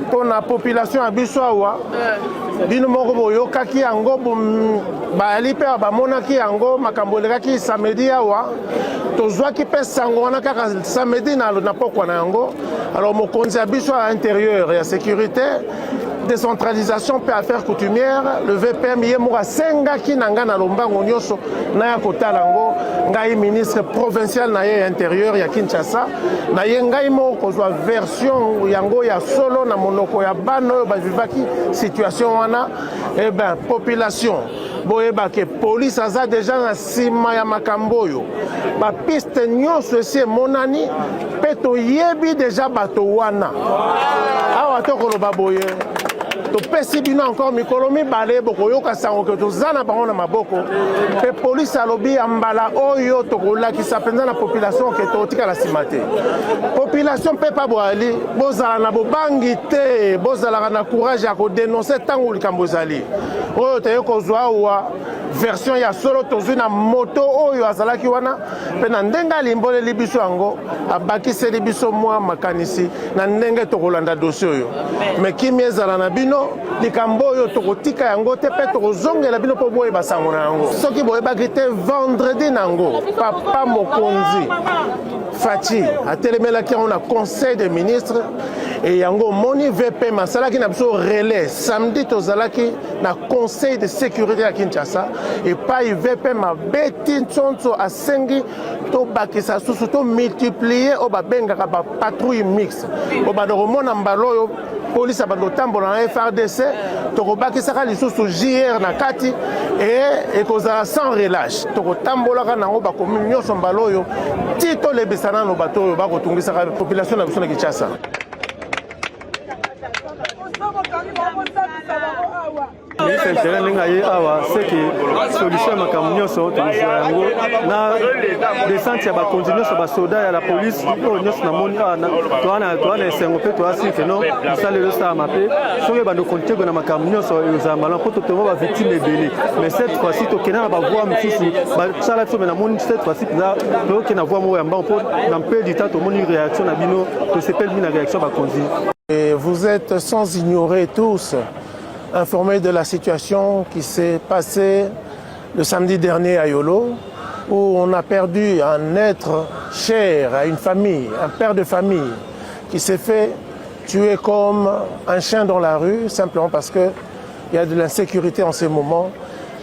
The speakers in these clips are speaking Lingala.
pour la population à Bissoawa. Bino moko boyokaki yango bali pe bamonaki yango makambo elekaki samedi awa tozwaki pe sango wana kaka samedi na pokwa na yango. Alors mokonzi ya biso à l'intérieur et à sécurité, décentralisation pe affaires coutumières, le VPM yemoka sengaki nanga na lombango nyonso na ya kotala ngo ngai ministre provincial na ye intérieur ya Kinshasa na ye ngai mo kozwa version yango ya solo na monoko ya bano ba vivaki situation wana. Eh ben population boyeba ke police aza déjà na sima ya makambo yo ba piste nyonso esi monani pe toyebi déjà bato wana awa tokoloba boye topesi bino encore mikolo mibale bokoyoka sango ke tozana bango na maboko pe police alobi ya mbala oyo tokolakisa mpenza na population ke totikala nsima te. Population mpe pa boali bozala na bobangi te, bozalaka na courage ya kodenonse ntango likambo ezali oyo toye kozwa awa version ya solo tozwi na moto oyo azalaki wana mpe na ndenge alimboleli biso yango abakiseli biso mwa makanisi na ndenge tokolanda dossier oyo. Me kimi ezala na bino likambo oyo tokotika yango te mpe tokozongela bino mpo boyeba sango na yango. Soki boyebaki te vendredi nango papa mokonzi Fachi atelemelaki yango na conseil des ministres et yango moni VPM asalaki na biso relais samedi tozalaki na conseil de sécurité à Kinshasa et pas VPM abeti ntsonso asengi tobakisa susu to multiplier o babengaka ba patrouille mixte o badomona mbalo oyo police abando tambola na FRDC tokobakisaka lisusu JR na kati et ekozala sans relâche tokotambolaka nango bakomi nyonso mbalo oyo ti tolebisana no bato oyo bakotungisaka population na biso na Kinshasa. ministre intérieur ndenge aye awa seke solution ya makambo nyonso tozwa yango na descente ya bakonzi nyonso basoda ya la police oyo nyonso namoni towana esengo mpe toasi ke no mosala ezosalama mpe soki ebando kontego na makambo nyonso ezala malamu mpo totongo bavictime ebele mais cette fois-ci tokenda na bavoi mosusu basala biso me namoni cette fois-ci mpenza toyoke na voi moko ya mbango mpo na mpe du temps tomoni réaction na bino tosepeli bino na réaction bakonzi. Vous êtes sans ignorer tous informés de la situation qui s'est passée le samedi dernier à Yolo, où on a perdu un être cher à une famille, un père de famille, qui s'est fait tuer comme un chien dans la rue, simplement parce qu'il y a de l'insécurité en ce moment.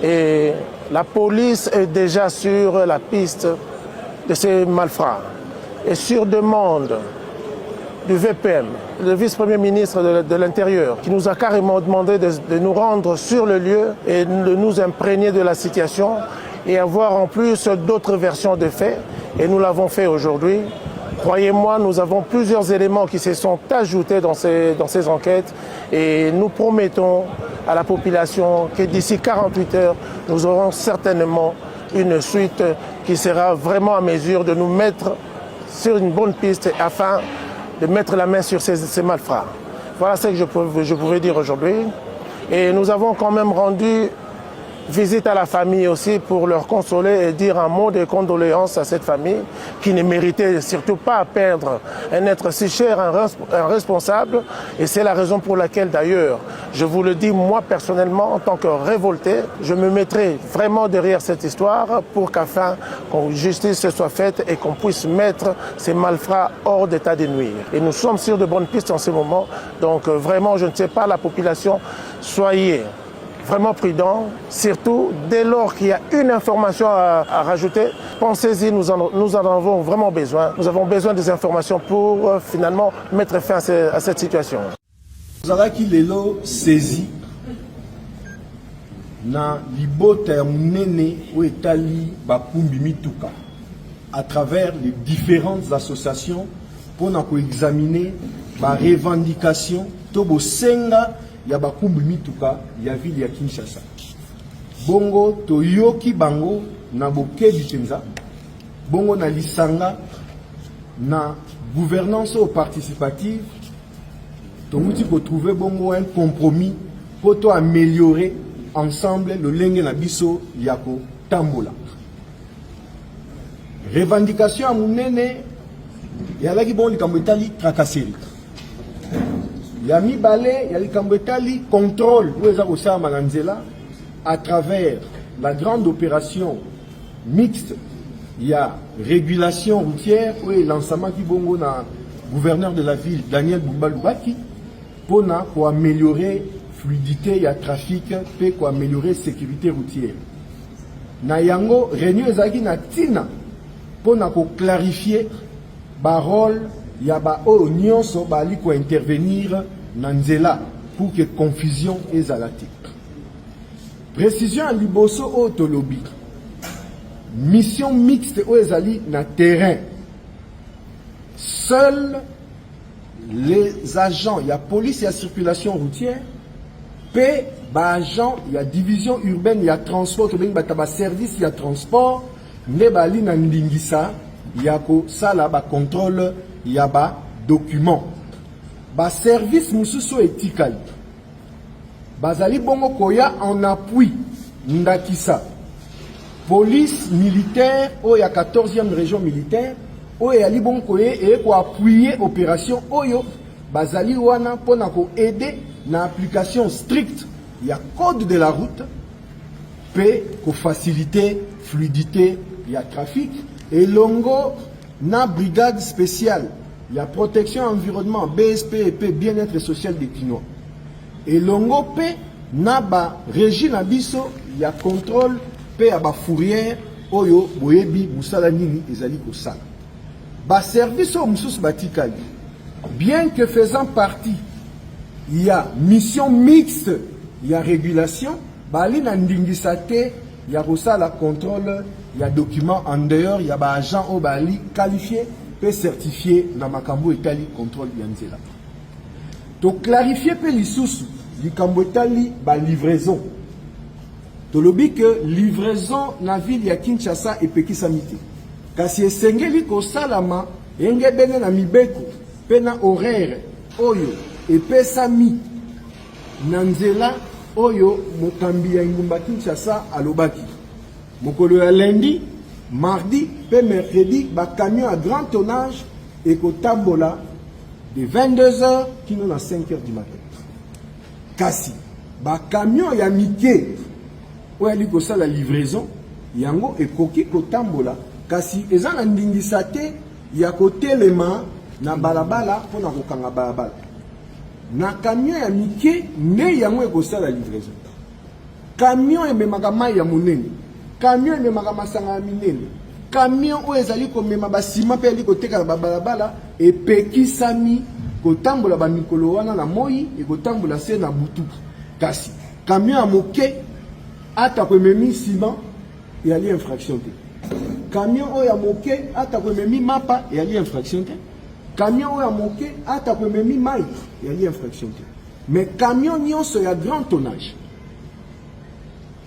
Et la police est déjà sur la piste de ces malfrats. Et sur demande du VPM, le vice-premier ministre de l'Intérieur, qui nous a carrément demandé de nous rendre sur le lieu et de nous imprégner de la situation et avoir en plus d'autres versions de faits. Et nous l'avons fait aujourd'hui. Croyez-moi, nous avons plusieurs éléments qui se sont ajoutés dans ces enquêtes et nous promettons à la population que d'ici 48 heures, nous aurons certainement une suite qui sera vraiment à mesure de nous mettre sur une bonne piste afin de mettre la main sur ces malfrats. Voilà ce que je pouvais dire aujourd'hui. Et nous avons quand même rendu visite à la famille aussi pour leur consoler et dire un mot de condoléances à cette famille qui ne méritait surtout pas perdre un être si cher, un responsable. Et c'est la raison pour laquelle d'ailleurs, je vous le dis moi personnellement en tant que révolté, je me mettrai vraiment derrière cette histoire pour qu'afin que justice soit faite et qu'on puisse mettre ces malfrats hors d'état de nuire. Et nous sommes sur de bonnes pistes en ce moment. Donc vraiment, je ne sais pas, la population, soyez vraiment prudent, surtout dès lors qu'il y a une information à rajouter, pensez-y, nous en avons vraiment besoin. Nous avons besoin des informations pour finalement mettre fin à cette situation. Nous avons lelo saisi na libota munene ou etali bakumbi mituka à travers les différentes associations pour examiner ma revendication tobo senga ya bakumbi mituka ya ville ya Kinshasa. Bongo toyoki bango na bokebi penza, bongo na lisanga na gouvernance participative, tomuti ko trouver bongo un compromis pour to améliorer ensemble le lenge na biso yako tambola. Revendication ya munene ya laki bon likambo etali trakaseri. ya mibale ya likambo etali contrôle oyo eza kosalama na nzela à travers la grande opération mixte ya régulation routière oyo elansamaki bongo na gouverneur de la ville Daniel Bumba Lubaki pona koaméliorer fluidité ya trafic pe koaméliorer sécurité routière. Na yango réunion ezalaki na tina pona clarifier ba rôle ya ba oyo nyonso bali ko intervenir na nzela pour que confusion ezalati. Précision à liboso oyo tolobi mission mixte oyo ezali na terrain. Seuls les agents, il y a police, il y a circulation routière, puis agent, il y a division urbaine, il y a transport, il y a service, il y a transport, mais il y a ndingisa, il y a contrôle, il y a document. Service mususu etikali. Bazali bongo koya en appui ndakisa. Police militaire, il y a 14e région militaire. Oyo yali bon koye et ko appuyer opération oyo bazali wana pona ko aider na application stricte ya code de la route pe ko faciliter fluidité ya trafic et longo na brigade spéciale ya protection environnement BSP et bien-être social des Kinois et longo pe na ba régie na biso ya contrôle pe ya ba fourrière oyo boyebi musala nini ezali ko sala. Ba service au moussous batikali, bien que faisant partie, il y a mission mixte, il y a régulation, bali na ndingisate, il y a aussi la contrôle, il y a documents en dehors, il y a ba agent au bali qualifié, peut certifier na makambo etali contrôle yanzela. To clarifier pe lisusu, likambo etali ba livraison. To lobi que livraison na ville ya Kinshasa et Pekisamite. Kasi esengeli ko salama enge bene na mibeko pe na horaire oyo epesami na nzela oyo mokambi ya Ngumba Kinshasa alobaki mokolo ya lundi mardi pe mercredi ba camion à grand tonnage et kotambola de 22h kino na 5h du matin. Kasi ba camion ya mike oyo ali ko sala livraison yango ekoki kotambola kasi eza na ndingisa te ya kotelema na balabala pona kokanga balabala na camion ya mike nde yango ekosala livraison. Camion ememaka mai ya monene, camion ememaka masanga ya minene, camion oyo ezali komema basima mpe ali koteka na balabala epekisami kotambola bamikolo wana na moi ekotambola se na butu. Kasi camion ya moke ata komemi sima eyali infraction te. Camion oya moke ata kwememi mapa et ali infraction te. Camion oya moke ata kwememi mai et ali infraction te. Mais camion nyonso ya grand tonnage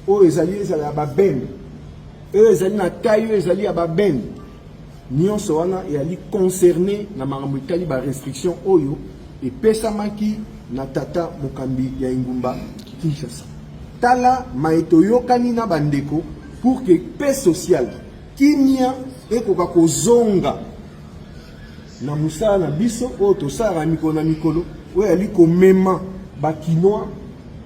o ezali ba ben e ezali na taille ezali ya ba ben nyonso wana et ali concerné na makambo etali ba restriction oyo epesamaki na tata mokambi ya Ngumba Kinshasa. Tala maeto yokani na bandeko pour que paix sociale kimia ekoka kozonga na musala na biso o tosala mikolo na mikolo oyo ali komema ba kinois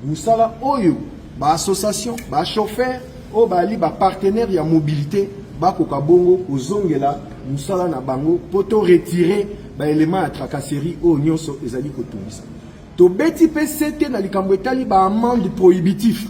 musala oyo ba association ba chauffeur o bali ba partenaire ya mobilité bakoka bongo kozongela musala na bango poto retirer ba élément ya tracasserie o nyonso ezali kotungisa to beti PCT na likambo etali ba amende prohibitif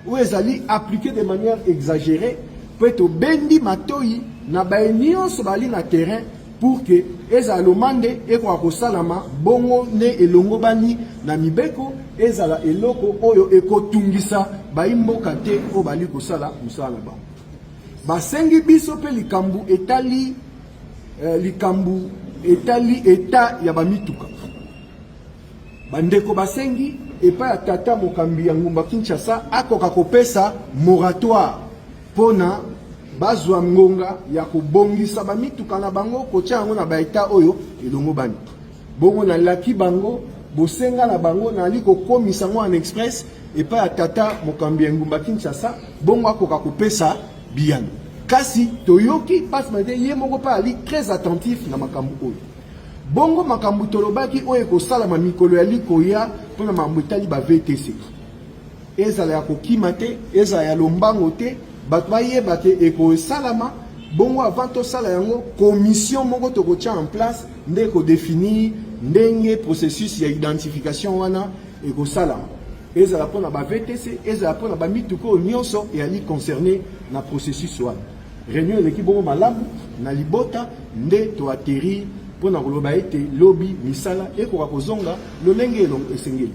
ou ezali appliqué de manière exagérée peut to bendi matoi na baenionso bali na terrain pour que ezalomande eko akosalama bongo ne elongo bani na mibeko ezala eloko oyo ekotungisa baimboka te o bali kosala musala ba basengi biso pe likambu etali eta ya bamituka bandeko basengi epa ya tata mokambi ya Ngumba Kinshasa akoka kopesa moratoire pona bazwa ngonga ya kobongisa bamituka na bango kotia yango na baeta oyo elongo bani bongo na laki bango bosenga na bango na liko komisa ngo en express epa ya tata mokambi ya Ngumba Kinshasa bongo akoka kopesa biyano kasi toyoki passe mate ye moko pa ali très attentif na makambo oyo bongo makambo tolobaki oyo ekosalama mikolo ya likoya mpona makambo etali ba VTC ezala ya kokima te ezala ya lombango te bato bayeba te ekosalama bongo avant tosala yango commission moko tokotia en place nde kodéfinir ndenge processus ya identification wana ekosalama ezala mpona ba VTC ezala mpona bamituka oyo nyonso eyali concerné na processus wana réunion eleki bongo malamu na libota nde toatterrir mpona koloba ete lobi misala ekoka kozonga lolenge esengeli.